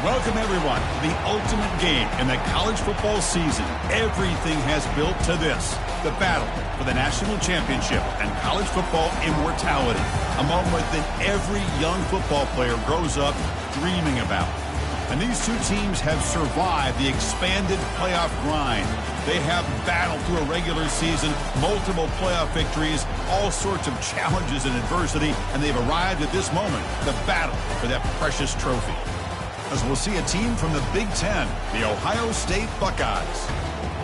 Welcome, everyone, to the ultimate game in the college football season. Everything has built to this, the battle for the national championship and college football immortality, a moment that every young football player grows up dreaming about. And these two teams have survived the expanded playoff grind. They have battled through a regular season, multiple playoff victories, all sorts of challenges and adversity, and they've arrived at this moment, the battle for that precious trophy. As we'll see a team from the Big Ten, the Ohio State Buckeyes,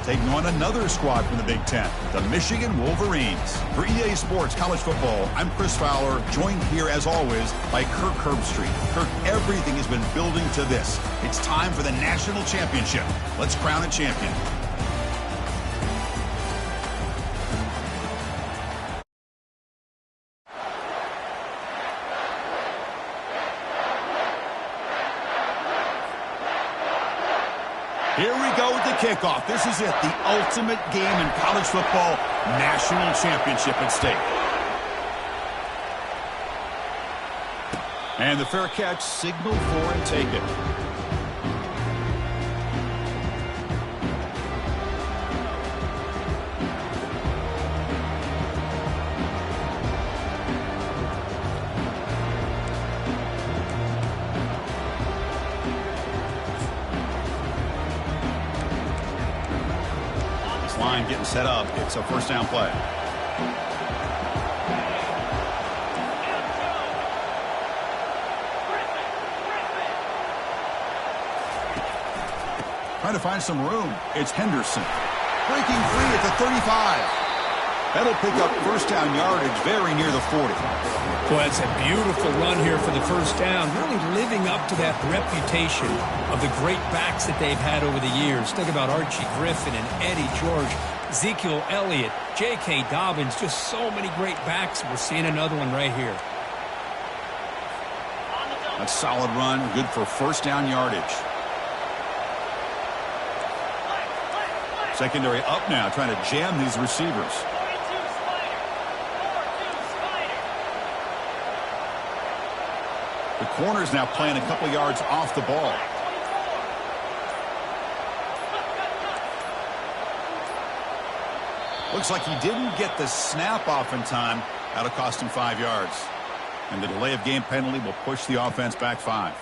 taking on another squad from the Big Ten, the Michigan Wolverines. For EA Sports College Football, I'm Chris Fowler, joined here as always by Kirk Herbstreit. Kirk, everything has been building to this. It's time for the national championship. Let's crown a champion. Here we go with the kickoff. This is it, the ultimate game in college football, national championship at stake. And the fair catch, signal for and take it. Line getting set up. It's a first down play. Trying to find some room. It's Henderson. Breaking free at the 35. That'll pick up first down yardage very near the 40. Boy, it's a beautiful run here for the first down. Really living up to that reputation of the great backs that they've had over the years. Think about Archie Griffin and Eddie George, Ezekiel Elliott, J.K. Dobbins, just so many great backs. We're seeing another one right here. A solid run, good for first down yardage. Secondary up now, trying to jam these receivers. The corner's now playing a couple yards off the ball. Looks like he didn't get the snap off in time. That'll cost him 5 yards. And the delay of game penalty will push the offense back 5.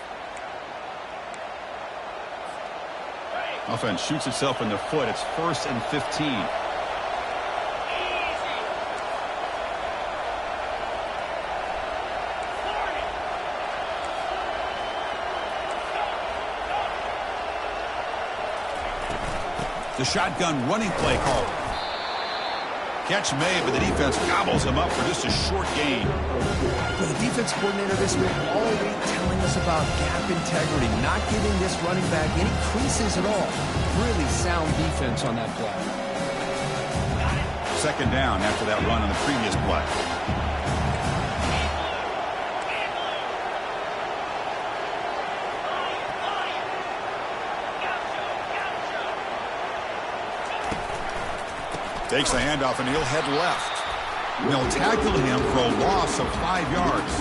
Offense shoots itself in the foot. It's 1st and 15. The shotgun running play called. Catch made, but the defense gobbles him up for just a short gain. Well, the defense coordinator this week already telling us about gap integrity, not giving this running back any creases at all. Really sound defense on that play. Second down after that run on the previous play. Takes the handoff, and he'll head left. They'll tackle him for a loss of 5 yards.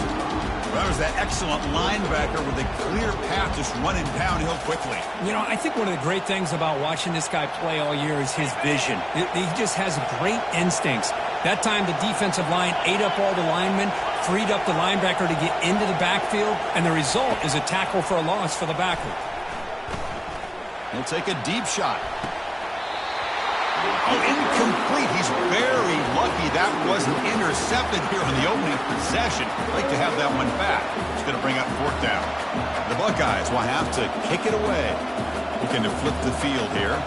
That was that excellent linebacker with a clear path just running downhill quickly. You know, I think one of the great things about watching this guy play all year is his vision. He just has great instincts. That time, the defensive line ate up all the linemen, freed up the linebacker to get into the backfield, and the result is a tackle for a loss for the backer. He'll take a deep shot. Oh, incomplete. He's very lucky that wasn't intercepted here on the opening possession. Like to have that one back. It's going to bring up 4th down. The Buckeyes will have to kick it away. Looking to flip the field here.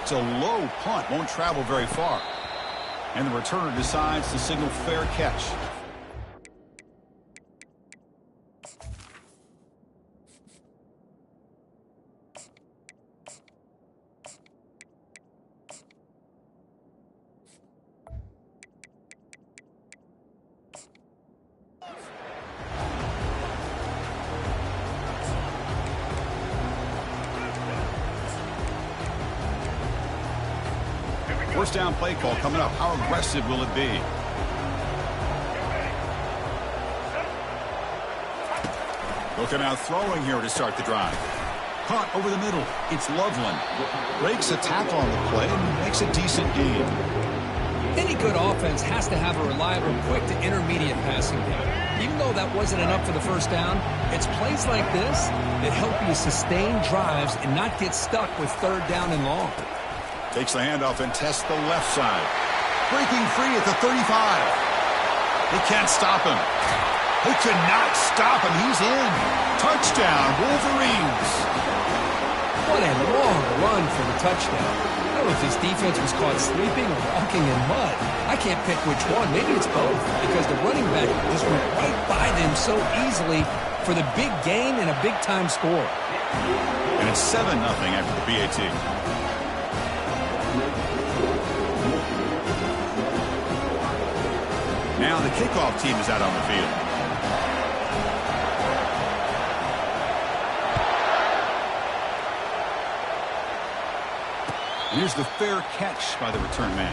It's a low punt. Won't travel very far. And the returner decides to signal fair catch. First down play call coming up. How aggressive will it be? He'll come out throwing here to start the drive. Caught over the middle. It's Loveland. Breaks a tackle on the play and makes a decent gain. Any good offense has to have a reliable, quick to intermediate passing game. Even though that wasn't enough for the first down, it's plays like this that help you sustain drives and not get stuck with third down and long. Takes the handoff and tests the left side. Breaking free at the 35. They can't stop him. They could not stop him. He's in. Touchdown, Wolverines. What a long run for the touchdown. I don't know if this defense was caught sleeping or walking in mud. I can't pick which one. Maybe it's both, because the running back just went right by them so easily for the big gain and a big-time score. And it's 7-0 after the PAT. Now the kickoff team is out on the field. Here's the fair catch by the return man.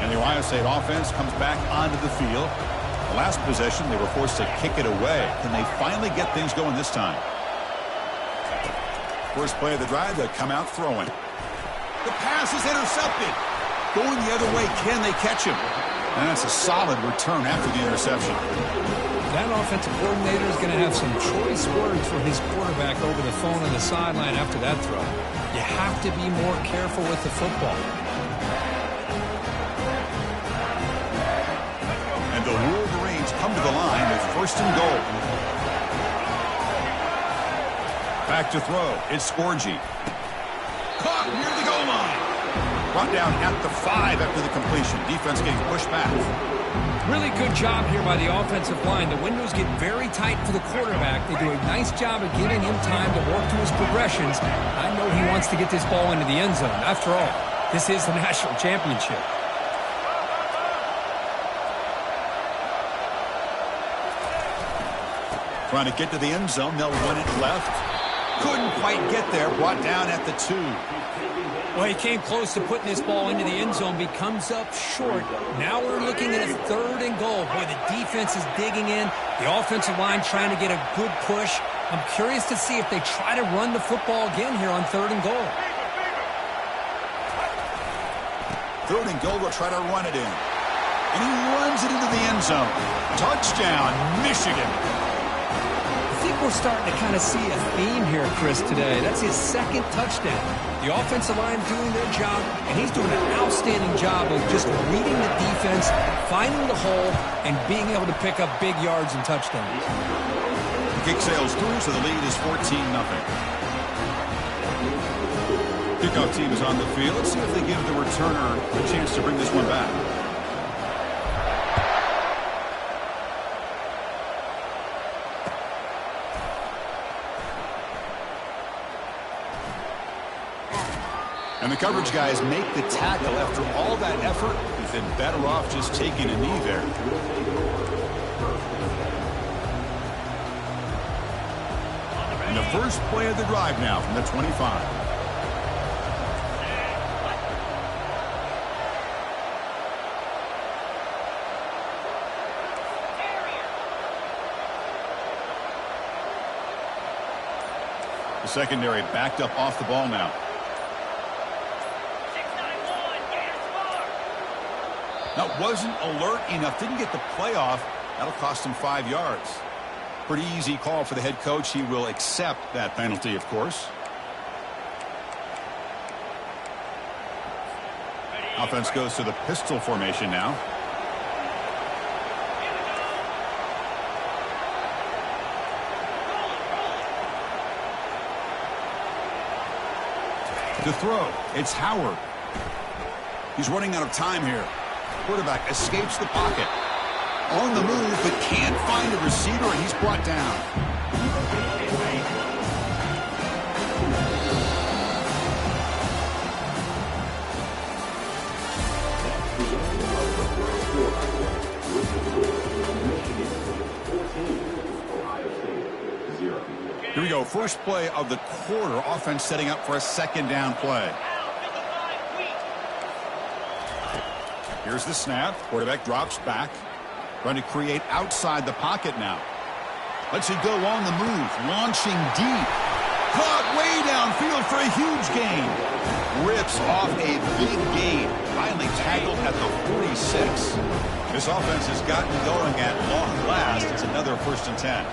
And the Ohio State offense comes back onto the field. The last possession, they were forced to kick it away. Can they finally get things going this time? First play of the drive, they come out throwing. The pass is intercepted. Going the other way, can they catch him? And that's a solid return after the interception. That offensive coordinator is going to have some choice words for his quarterback over the phone on the sideline after that throw. You have to be more careful with the football. And the Wolverines come to the line with first and goal. Back to throw. It's Scorgi. Caught near the goal line. Brought down at the 5 after the completion. Defense getting pushed back. Really good job here by the offensive line. The windows get very tight for the quarterback. They do a nice job of giving him time to work to his progressions. I know he wants to get this ball into the end zone. After all, this is the national championship. Trying to get to the end zone. They'll run it left. Couldn't quite get there. Brought down at the 2. Well, he came close to putting this ball into the end zone, but comes up short. Now we're looking at a third and goal. Boy, the defense is digging in. The offensive line trying to get a good push. I'm curious to see if they try to run the football again here on third and goal. Third and goal, they'll try to run it in. And he runs it into the end zone. Touchdown, Michigan. I think we're starting to kind of see a theme here, Chris, today. That's his second touchdown. The offensive line doing their job, and he's doing an outstanding job of just reading the defense, finding the hole, and being able to pick up big yards and touchdowns. Kick sails through, so the lead is 14-0. Kickoff team is on the field. Let's see if they give the returner a chance to bring this one back. And the coverage guys make the tackle. After all that effort, he's been better off just taking a knee there. And the first play of the drive now from the 25. The secondary backed up off the ball now. That wasn't alert enough. Didn't get the play off. That'll cost him 5 yards. Pretty easy call for the head coach. He will accept that penalty, of course. Offense goes to the pistol formation now. To throw, it's Howard. He's running out of time here. Quarterback escapes the pocket. On the move, but can't find a receiver, and he's brought down. Here we go. First play of the quarter. Offense setting up for a second down play. Here's the snap. Quarterback drops back. Trying to create outside the pocket now. Lets it go on the move. Launching deep. Caught way downfield for a huge gain. Rips off a big gain. Finally tackled at the 46. This offense has gotten going at long last. It's another 1st and 10.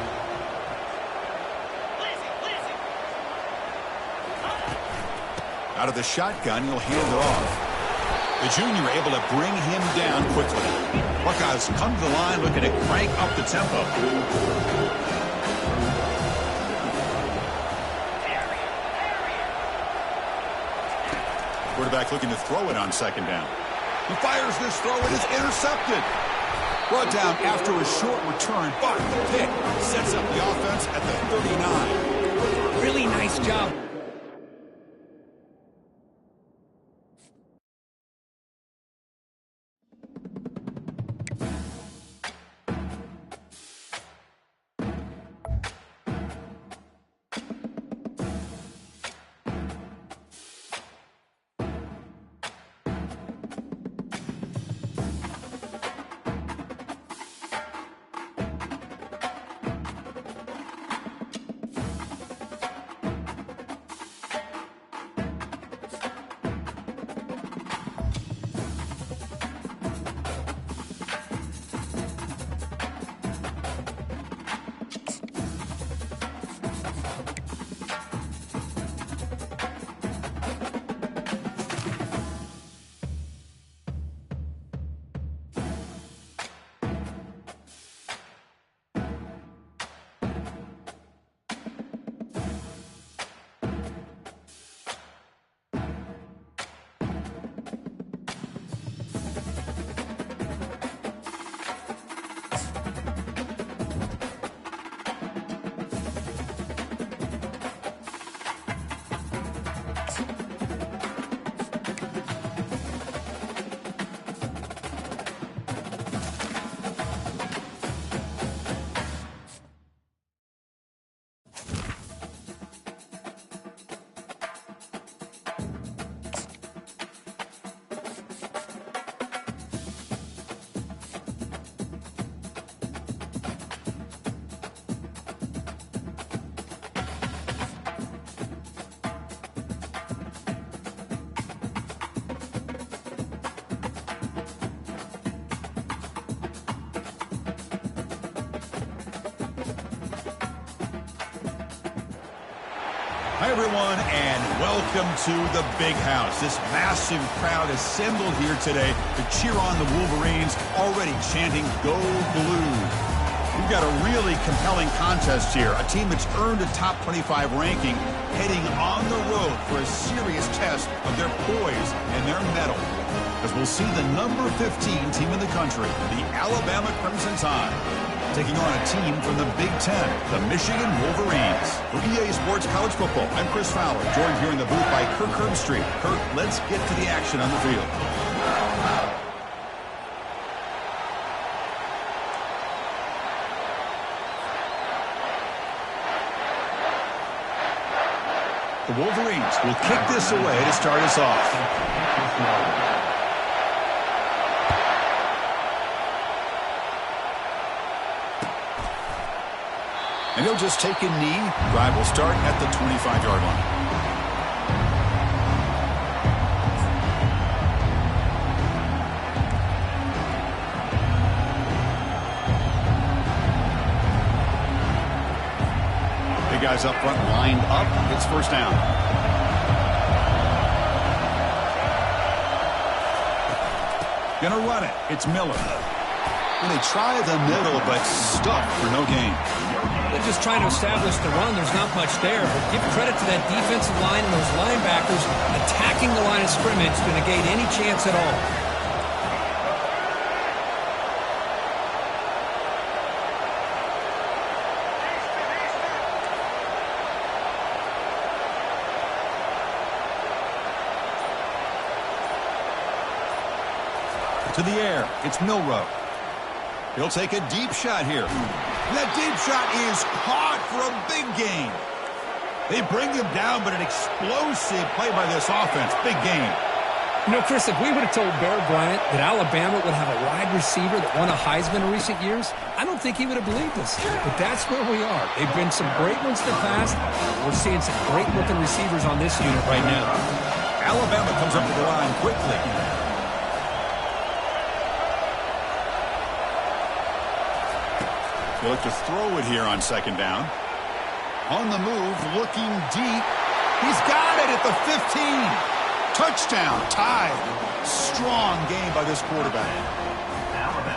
Out of the shotgun, he'll hand it off. The junior able to bring him down quickly. Buckeyes come to the line looking to crank up the tempo. Quarterback looking to throw it on 2nd down. He fires this throw. It is intercepted. Brought down after a short return, but the pick sets up the offense at the 39. Really nice job. Hi, everyone, and welcome to the Big House. This massive crowd assembled here today to cheer on the Wolverines, already chanting "Go Blue." We've got a really compelling contest here. A team that's earned a top 25 ranking heading on the road for a serious test of their poise and their mettle. As we'll see the number 15 team in the country, the Alabama Crimson Tide, taking on a team from the Big Ten, the Michigan Wolverines. For EA Sports College Football, I'm Chris Fowler, joined here in the booth by Kirk Herbstreit. Kirk, let's get to the action on the field. The Wolverines will kick this away to start us off. And he'll just take a knee. Drive will start at the 25-yard line. Big guys up front lined up. It's 1st down. Gonna run it. It's Miller. And they try the middle, but stuck for no gain. They're just trying to establish the run. There's not much there. But give credit to that defensive line and those linebackers attacking the line of scrimmage to negate any chance at all. To the air, it's Milroe. He'll take a deep shot here. That deep shot is caught for a big gain. They bring him down, but an explosive play by this offense. Big gain. You know, Chris, if we would have told Bear Bryant that Alabama would have a wide receiver that won a Heisman in recent years, I don't think he would have believed us. But that's where we are. They've been some great ones in the past. We're seeing some great-looking receivers on this unit right now. Alabama comes up to the line quickly. They look to throw it here on second down. On the move, looking deep. He's got it at the 15. Touchdown, tied. Strong game by this quarterback.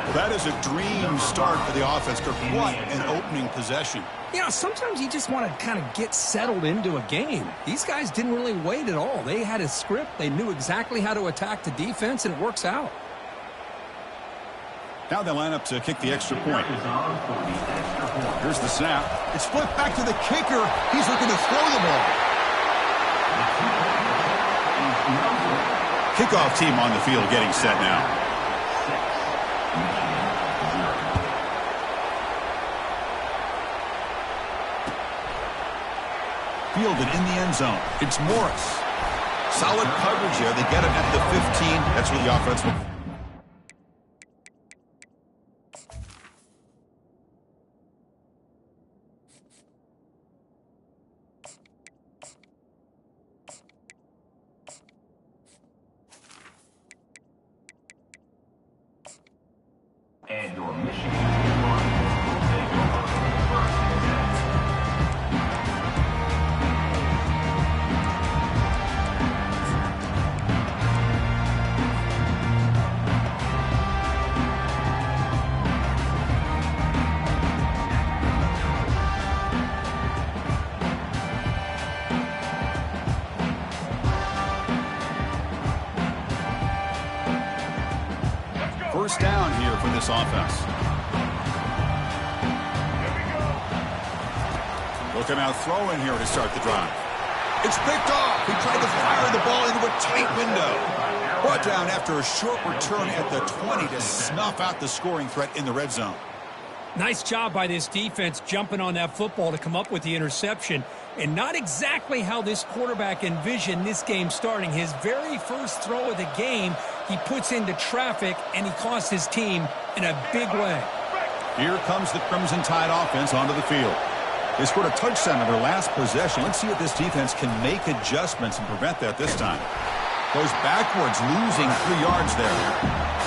Well, that is a dream start for the offense. What an opening possession. You know, sometimes you just want to kind of get settled into a game. These guys didn't really wait at all. They had a script. They knew exactly how to attack the defense, and it works out. Now they line up to kick the extra point. Here's the snap. It's flipped back to the kicker. He's looking to throw the ball. Kickoff team on the field getting set now. Fielded in the end zone. It's Morris. Solid coverage here. They get him at the 15. That's where the offense will. And your Michigan State will take over first and 10. First down here for this offense. Looking out throwing here to start the drive. It's picked off. He tried to fire the ball into a tight window. Brought down after a short return at the 20 to snuff out the scoring threat in the red zone. Nice job by this defense jumping on that football to come up with the interception. And not exactly how this quarterback envisioned this game starting. His very first throw of the game, he puts into traffic, and he cost his team in a big way. Here comes the Crimson Tide offense onto the field. They scored a touchdown in their last possession. Let's see if this defense can make adjustments and prevent that this time. Goes backwards, losing 3 yards there.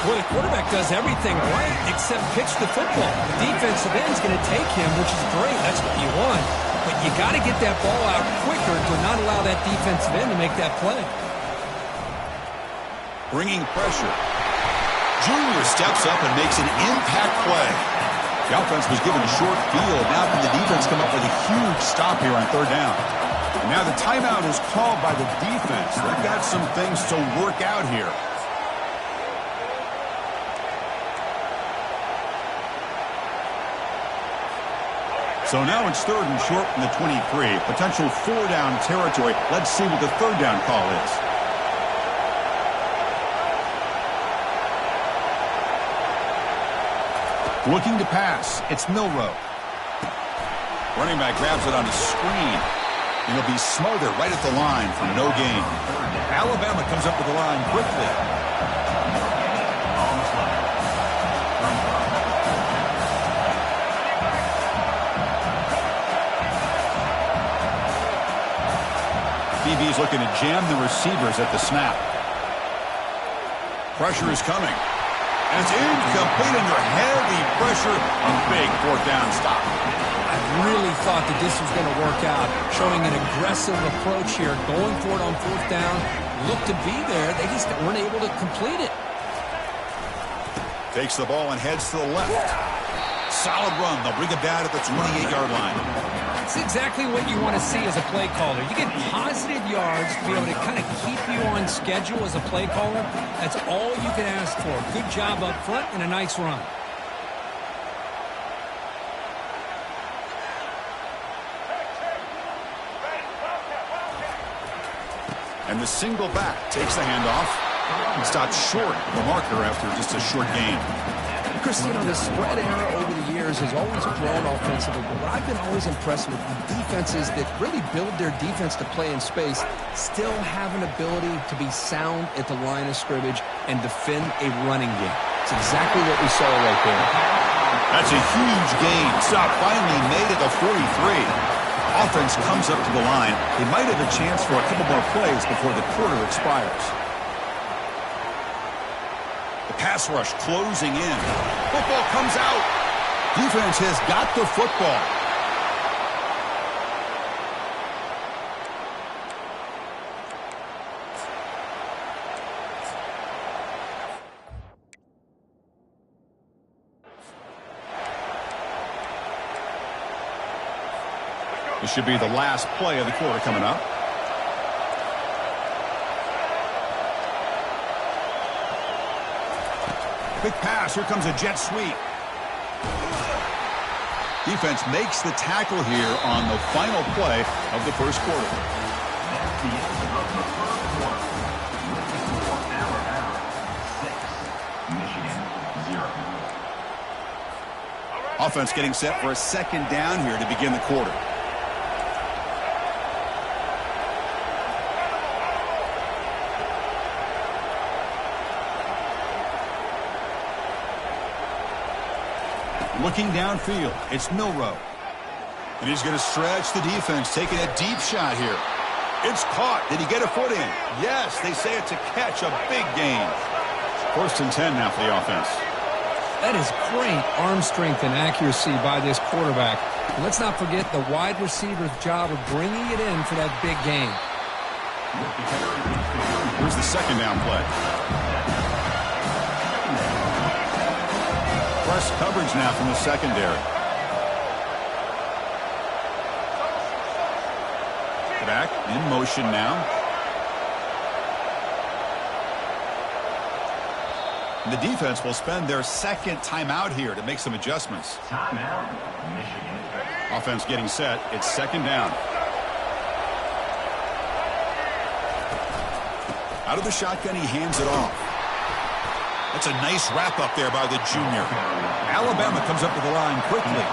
Well, the quarterback does everything right except pitch the football. The defensive end's going to take him, which is great. That's what you want. But you got to get that ball out quicker to not allow that defensive end to make that play. Bringing pressure. Junior steps up and makes an impact play. The offense was given a short field. Now can the defense come up with a huge stop here on third down? And now the timeout is called by the defense. They've got some things to work out here. So now it's third and short from the 23. Potential 4-down territory. Let's see what the third down call is. Looking to pass. It's Milroe. Running back grabs it on a screen. And he'll be smothered right at the line for no gain. Alabama comes up with the line quickly. DB's looking to jam the receivers at the snap. Pressure is coming. And it's incomplete under heavy pressure. A big fourth down stop. I really thought that this was going to work out, showing an aggressive approach here, going for it on fourth down. Looked to be there. They just weren't able to complete it. Takes the ball and heads to the left. Solid run. They'll bring it down at the 28-yard line. That's exactly what you want to see as a play caller. You get positive yards to be able to kind of keep you on schedule as a play caller. That's all you can ask for. Good job up front and a nice run. And the single back takes the handoff and stops short of the marker after just a short gain. Chris, you know, the spread era over the years has always grown offensively, but what I've been always impressed with defenses that really build their defense to play in space still have an ability to be sound at the line of scrimmage and defend a running game. It's exactly what we saw right there. That's a huge gain. Stop finally made at the 43. Offense comes up to the line. They might have a chance for a couple more plays before the quarter expires. The pass rush closing in. Football comes out. Defense has got the football. This should be the last play of the quarter coming up. Quick pass. Here comes a jet sweep. Defense makes the tackle here on the final play of the first quarter. That's the end of the first quarter. Alabama 6, Michigan 0. Offense getting set for a second down here to begin the quarter. Looking downfield, it's Milroe. And he's going to stretch the defense, taking a deep shot here. It's caught. Did he get a foot in? Yes, they say it's a catch, a big gain. 1st and 10 now for the offense. That is great arm strength and accuracy by this quarterback. And let's not forget the wide receiver's job of bringing it in for that big gain. Here's the second down play. Press coverage now from the secondary. Back in motion now. And the defense will spend their second timeout here to make some adjustments. Timeout, Michigan. Offense getting set. It's second down. Out of the shotgun, he hands it off. That's a nice wrap up there by the junior. Alabama comes up to the line quickly.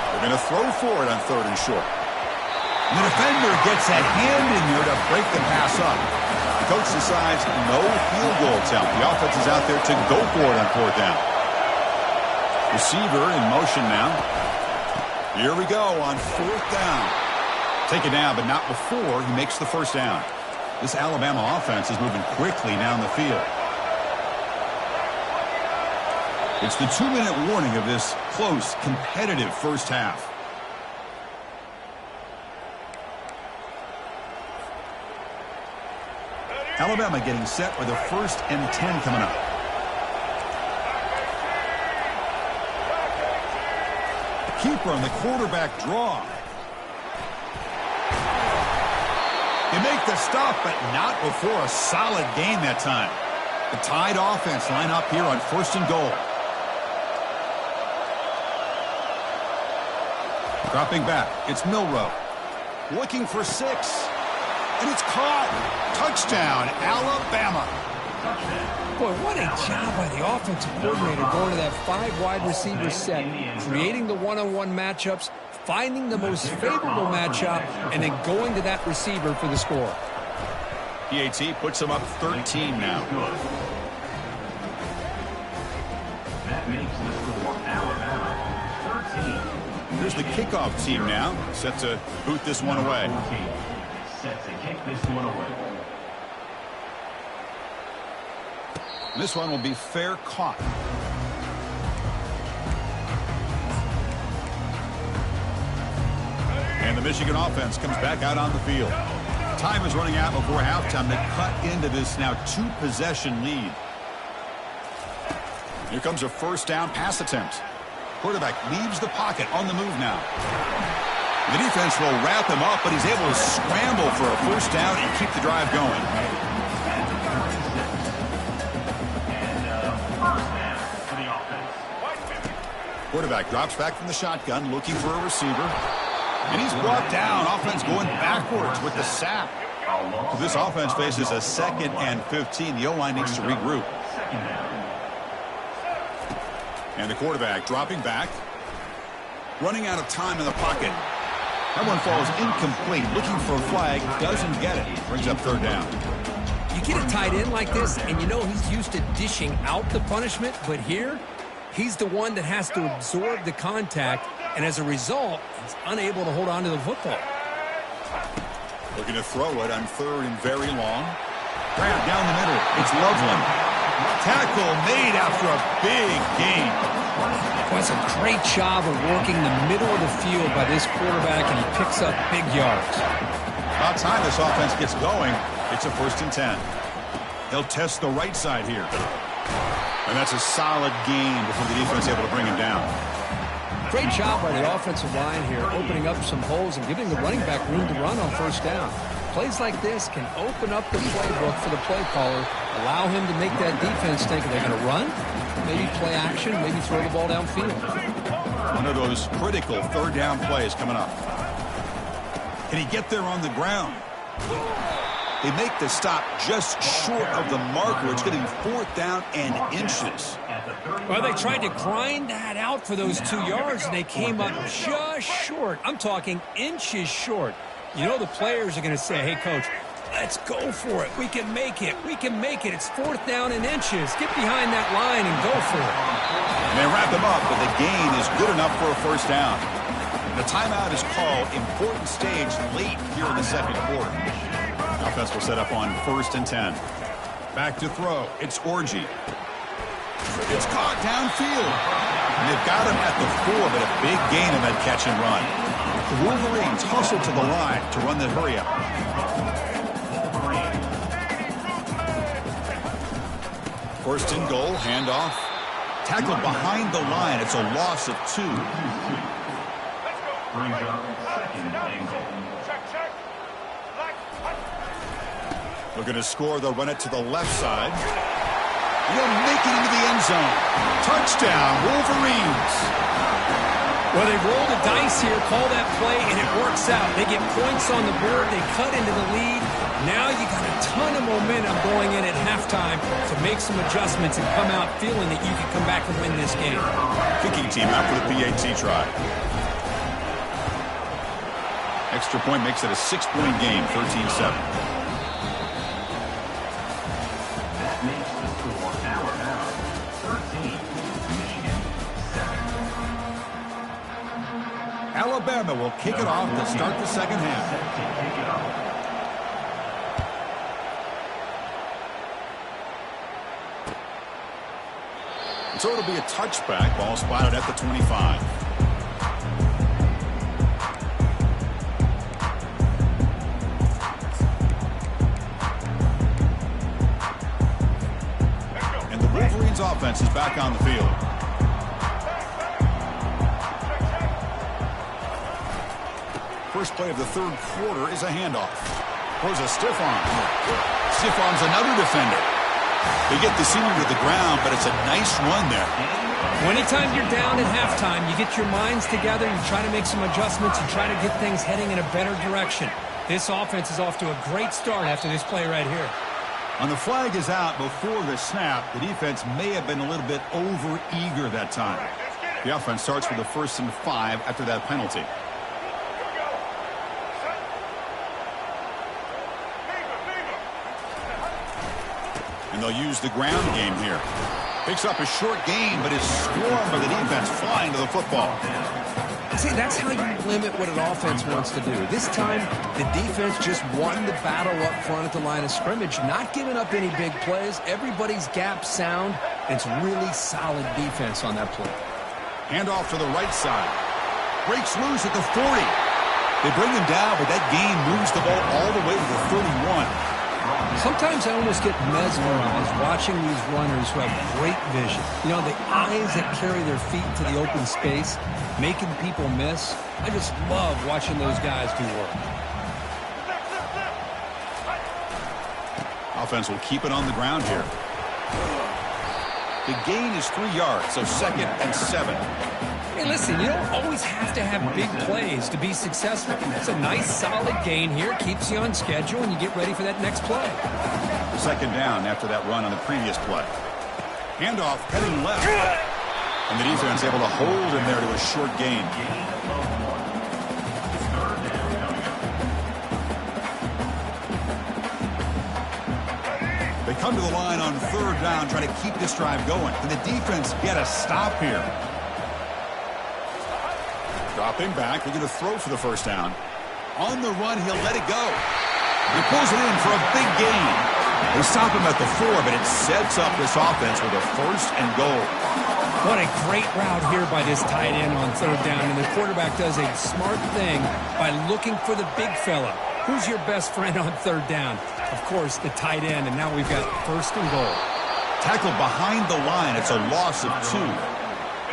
They're going to throw for it on 3rd and short. And the defender gets a hand in there to break the pass up. The coach decides no field goal attempt. The offense is out there to go for it on 4th down. Receiver in motion now. Here we go on 4th down. Take it down, but not before he makes the first down. This Alabama offense is moving quickly down the field. It's the 2-minute warning of this close, competitive first half. Alabama getting set with a 1st and 10 coming up. Keeper on the quarterback draw. They make the stop, but not before a solid gain that time. The Tide offense line up here on 1st and goal. Dropping back, it's Milroe. Looking for 6. And it's caught. Touchdown, Alabama. Boy, what a job by the offensive coordinator going to that 5 wide receiver set, creating the one-on-one matchups, finding the most favorable matchup, and then going to that receiver for the score. PAT puts them up 13 now. That makes the score Alabama 13. Here's the kickoff team now, set to boot this one away. Set to kick this one away. This one will be fair caught. And the Michigan offense comes back out on the field. Time is running out before halftime to cut into this now 2-possession lead. Here comes a 1st down pass attempt. Quarterback leaves the pocket on the move now. The defense will wrap him up, but he's able to scramble for a 1st down and keep the drive going. Quarterback drops back from the shotgun, looking for a receiver. And he's brought down. Offense going backwards with the sack. So this offense faces a 2nd and 15. The O-line needs to regroup. And the quarterback dropping back. Running out of time in the pocket. That one falls incomplete. Looking for a flag. Doesn't get it. Brings up 3rd down. You get a tight end like this, and you know he's used to dishing out the punishment, but here, he's the one that has to absorb the contact, and as a result, he's unable to hold on to the football. Looking to throw it on 3rd and very long. Grab down the middle. It's Loveland. Tackle made after a big gain. Well, it's a great job of working the middle of the field by this quarterback, and he picks up big yards. About time this offense gets going. It's a 1st and 10. They'll test the right side here. And that's a solid gain before the defense able to bring him down. Great job by the offensive line here, opening up some holes and giving the running back room to run on 1st down. Plays like this can open up the playbook for the play caller, allow him to make that defense think, are they going to run? Maybe play action, maybe throw the ball downfield. One of those critical 3rd down plays coming up. Can he get there on the ground? They make the stop just short of the marker. It's getting 4th down and inches. Well, they tried to grind that out for those 2 yards, and they came up just short. I'm talking inches short. You know the players are going to say, hey, Coach, let's go for it. We can make it. We can make it. It's 4th down and inches. Get behind that line and go for it. And they wrap him up, but the gain is good enough for a 1st down. The timeout is called. Important stage late here in the 2nd quarter. Offense will set up on 1st and 10. Back to throw. It's Orji. It's caught downfield. And they've got him at the 4, but a big gain in that catch and run. The Wolverines hustle to the line to run the hurry-up. 1st and goal, handoff. Tackled behind the line. It's a loss of 2. Brings up 2nd and goal. Looking to score, they'll run it to the left side. He'll make it into the end zone. Touchdown, Wolverines. Well, they roll the dice here, call that play, and it works out. They get points on the board. They cut into the lead. Now you got a ton of momentum going in at halftime to make some adjustments and come out feeling that you can come back and win this game. Kicking team out for the PAT try. Extra point makes it a 6-point game, 13-7. Alabama will kick it off to start the 2nd half. And so it'll be a touchback. Ball spotted at the 25. And the Wolverines offense is back on the field. First play of the 3rd quarter is a handoff. Throws a stiff arm. Stiff arm's another defender. They get the senior to the ground, but it's a nice run there. Anytime you're down at halftime, you get your minds together, you try to make some adjustments, you try to get things heading in a better direction. This offense is off to a great start after this play right here. On the flag is out before the snap. The defense may have been a little bit over-eager that time. The offense starts with a 1st and 5 after that penalty. And they'll use the ground game here. Picks up a short gain, but is swarmed by the defense flying to the football. See, that's how you limit what an offense wants to do. This time, the defense just won the battle up front at the line of scrimmage, not giving up any big plays. Everybody's gap sound. It's really solid defense on that play. Handoff to the right side. Breaks loose at the 40. They bring him down, but that gain moves the ball all the way to the 31. Sometimes I almost get mesmerized watching these runners who have great vision. You know, the eyes that carry their feet to the open space, making people miss. I just love watching those guys do work. Offense will keep it on the ground here. The gain is 3 yards, so 2nd and 7. Hey, listen, you don't always have to have big plays to be successful. It's a nice, solid gain here. Keeps you on schedule, and you get ready for that next play. Second down after that run on the previous play. Handoff heading left. And the defense able to hold him there to a short gain. They come to the line on third down, trying to keep this drive going. Can the defense get a stop here? Dropping back, looking to throw for the first down. On the run, he'll let it go. He pulls it in for a big gain. They stop him at the 4, but it sets up this offense with a first and goal. What a great route here by this tight end on third down, and the quarterback does a smart thing by looking for the big fella. Who's your best friend on third down? Of course, the tight end, and now we've got first and goal. Tackled behind the line. It's a loss of 2.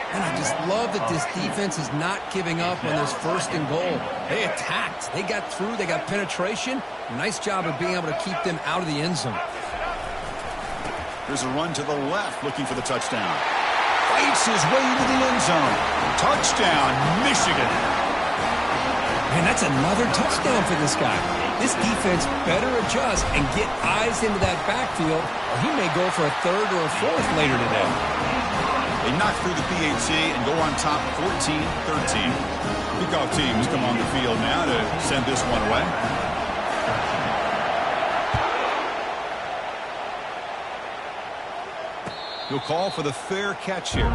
And I just love that this defense is not giving up on this first and goal. They attacked. They got through. They got penetration. Nice job of being able to keep them out of the end zone. There's a run to the left looking for the touchdown. Fights his way into the end zone. Touchdown, Michigan. Man, that's another touchdown for this guy. This defense better adjust and get eyes into that backfield, or he may go for a third or a fourth later today. They knock through the PAT and go on top 14-13. Kickoff teams come on the field now to send this one away. He'll call for the fair catch here.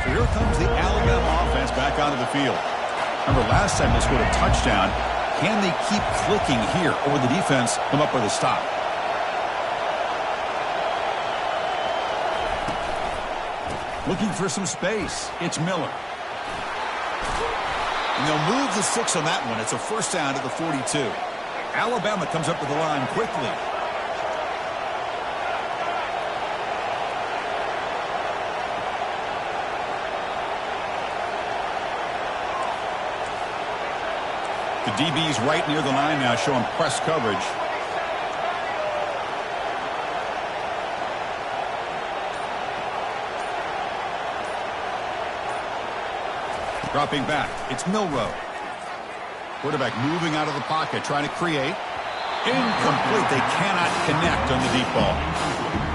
So here comes the Alabama offense back onto the field. Remember, last time they scored a touchdown. Can they keep clicking here, or will the defense come up with a stop? Looking for some space. It's Miller. And they'll move the 6 on that one. It's a first down to the 42. Alabama comes up to the line quickly. The DB's right near the line now, showing press coverage. Dropping back, it's Milroe. Quarterback moving out of the pocket, trying to create. Incomplete. They cannot connect on the deep ball.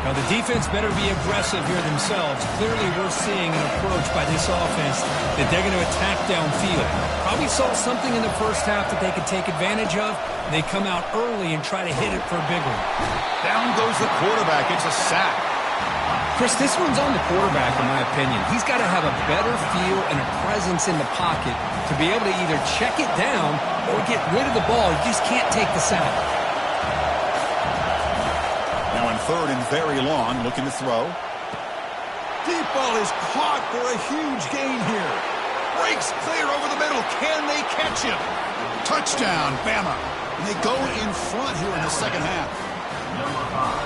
Now, the defense better be aggressive here themselves. Clearly, we're seeing an approach by this offense that they're going to attack downfield. Probably saw something in the first half that they could take advantage of. They come out early and try to hit it for a big one. Down goes the quarterback. It's a sack. Chris, this one's on the quarterback, in my opinion. He's got to have a better feel and a presence in the pocket to be able to either check it down or get rid of the ball. You just can't take the sack. Now in third and very long, looking to throw. Deep ball is caught for a huge gain here. Breaks clear over the middle. Can they catch him? Touchdown, Bama. And they go in front here in the second half.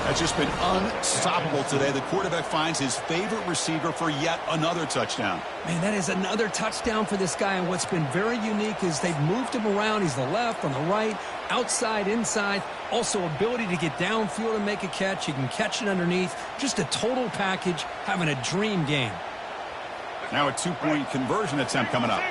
That's just been unstoppable today. The quarterback finds his favorite receiver for yet another touchdown. Man, that is another touchdown for this guy, and what's been very unique is they've moved him around. He's the left, on the right, outside, inside. Also, ability to get downfield and make a catch. He can catch it underneath. Just a total package, having a dream game. Now a two-point conversion attempt coming up.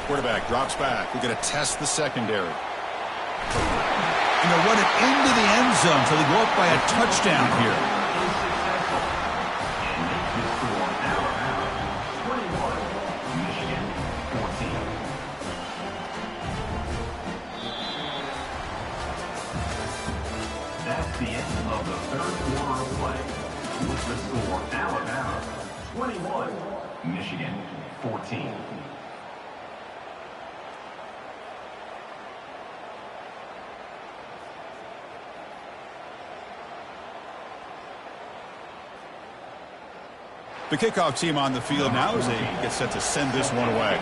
Quarterback drops back. We're going to test the secondary. And they'll run it into the end zone so they go up by a touchdown here. That's the end of the third quarter of play. With the score, Alabama 21, Michigan 14. The kickoff team on the field now as they get set to send this one away.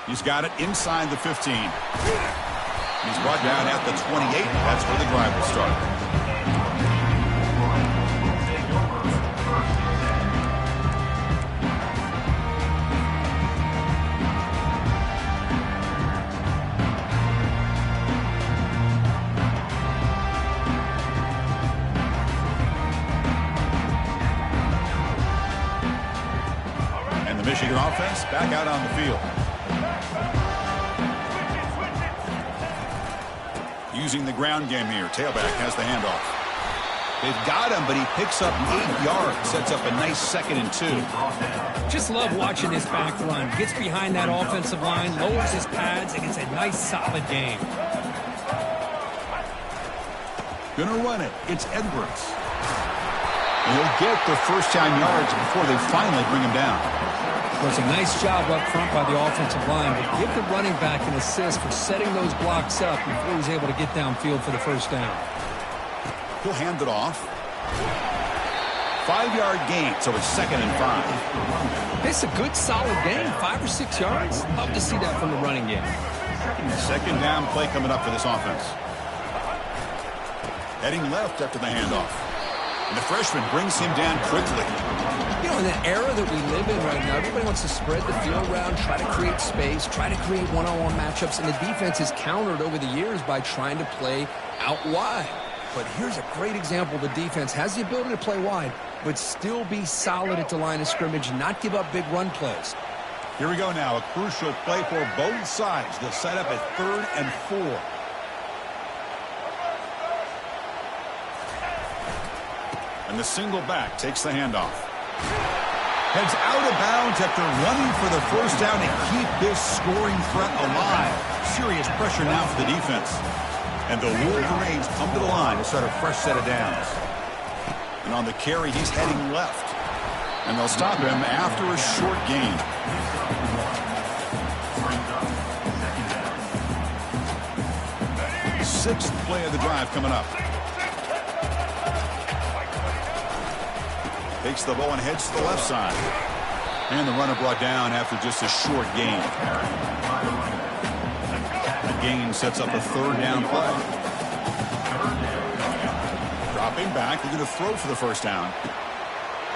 He's got it inside the 15. He's brought down at the 28. That's where the drive will start. Michigan offense back out on the field. Using the ground game here. Tailback has the handoff. They've got him, but he picks up 8 yards. Sets up a nice 2nd and 2. Just love watching this back run. Gets behind that offensive line, lowers his pads, and it's a nice, solid game. Gonna run it. It's Edwards. And he'll get the first down yards before they finally bring him down. It was a nice job up front by the offensive line, but give the running back an assist for setting those blocks up before he was able to get downfield for the first down. He'll hand it off. 5-yard gain, so it's 2nd and 5. It's a good, solid game, 5 or 6 yards. Love to see that from the running game. 2nd down play coming up for this offense. Heading left after the handoff. And the freshman brings him down quickly. You know, in the era that we live in right now, everybody wants to spread the field around, try to create space, try to create one-on-one matchups, and the defense is countered over the years by trying to play out wide. But here's a great example. The defense has the ability to play wide, but still be solid at the line of scrimmage, not give up big run plays. Here we go now, a crucial play for both sides. They'll set up at 3rd and 4. And the single back takes the handoff. Heads out of bounds after running for the first down to keep this scoring threat alive. Serious pressure now for the defense. And the Wolverines come to the line to start a fresh set of downs. And on the carry, he's heading left. And they'll stop him after a short gain. Sixth play of the drive coming up. Takes the ball and heads to the left side. And the runner brought down after just a short gain. The gain sets up a 3rd down play. Dropping back, they're going to throw for the first down.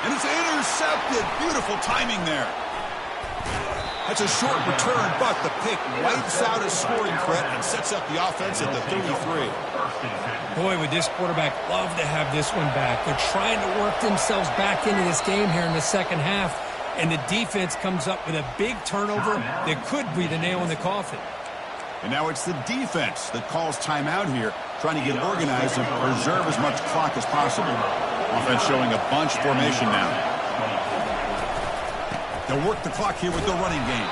And it's intercepted. Beautiful timing there. That's a short return, but the pick wipes out a scoring threat and sets up the offense at the 33. Boy, would this quarterback love to have this one back. They're trying to work themselves back into this game here in the second half, and the defense comes up with a big turnover that could be the nail in the coffin. And now it's the defense that calls timeout here, trying to get organized and preserve as much clock as possible. Offense showing a bunch formation now. They'll work the clock here with the running game.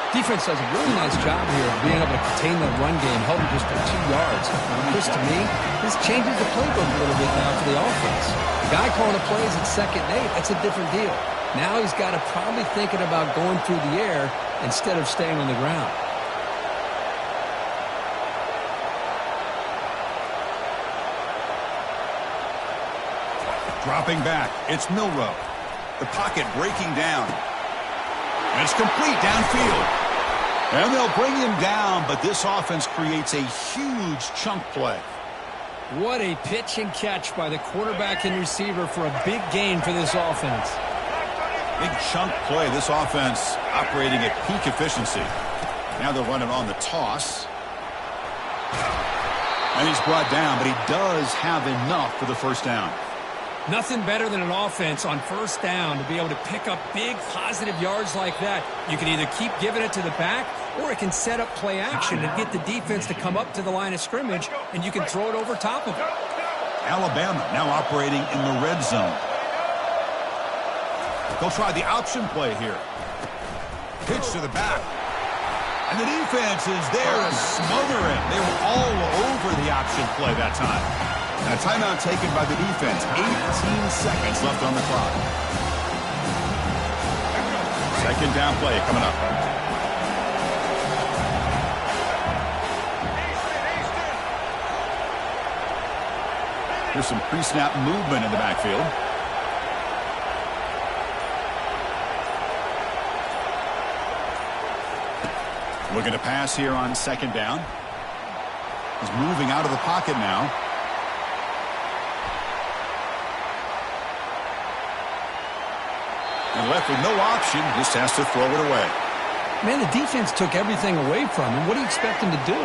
Defense does a really nice job here of being able to contain that run game, held him just for 2 yards. Chris, to me, this changes the playbook a little bit now for the offense. The guy calling the plays at 2nd and 8, that's a different deal. Now he's got to probably thinking about going through the air instead of staying on the ground. Dropping back, it's Milroe. The pocket breaking down. And it's complete downfield. And they'll bring him down, but this offense creates a huge chunk play. What a pitch and catch by the quarterback and receiver for a big gain for this offense. Big chunk play. This offense operating at peak efficiency. Now they'll run it on the toss. And he's brought down, but he does have enough for the first down. Nothing better than an offense on first down to be able to pick up big positive yards like that. You can either keep giving it to the back, or it can set up play action and get the defense to come up to the line of scrimmage, and you can throw it over top of it. Alabama now operating in the red zone. They'll try the option play here. Pitch to the back. And the defense is there to smother it. They were all over the option play that time. And a timeout taken by the defense. 18 seconds left on the clock. Second down play coming up. Here's some pre-snap movement in the backfield. Looking to pass here on second down. He's moving out of the pocket now. And left with no option, just has to throw it away. Man, the defense took everything away from him. What do you expect him to do?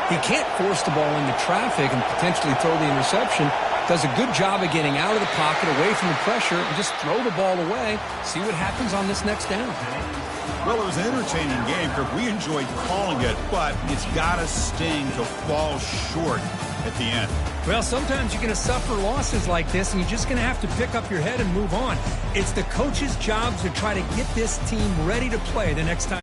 He can't force the ball into traffic and potentially throw the interception. Does a good job of getting out of the pocket, away from the pressure, and just throw the ball away. See what happens on this next down. Well, it was an entertaining game, Kirk. We enjoyed calling it, but it's got to sting to fall short at the end. Well, sometimes you're going to suffer losses like this, and you're just going to have to pick up your head and move on. It's the coach's job to try to get this team ready to play the next time.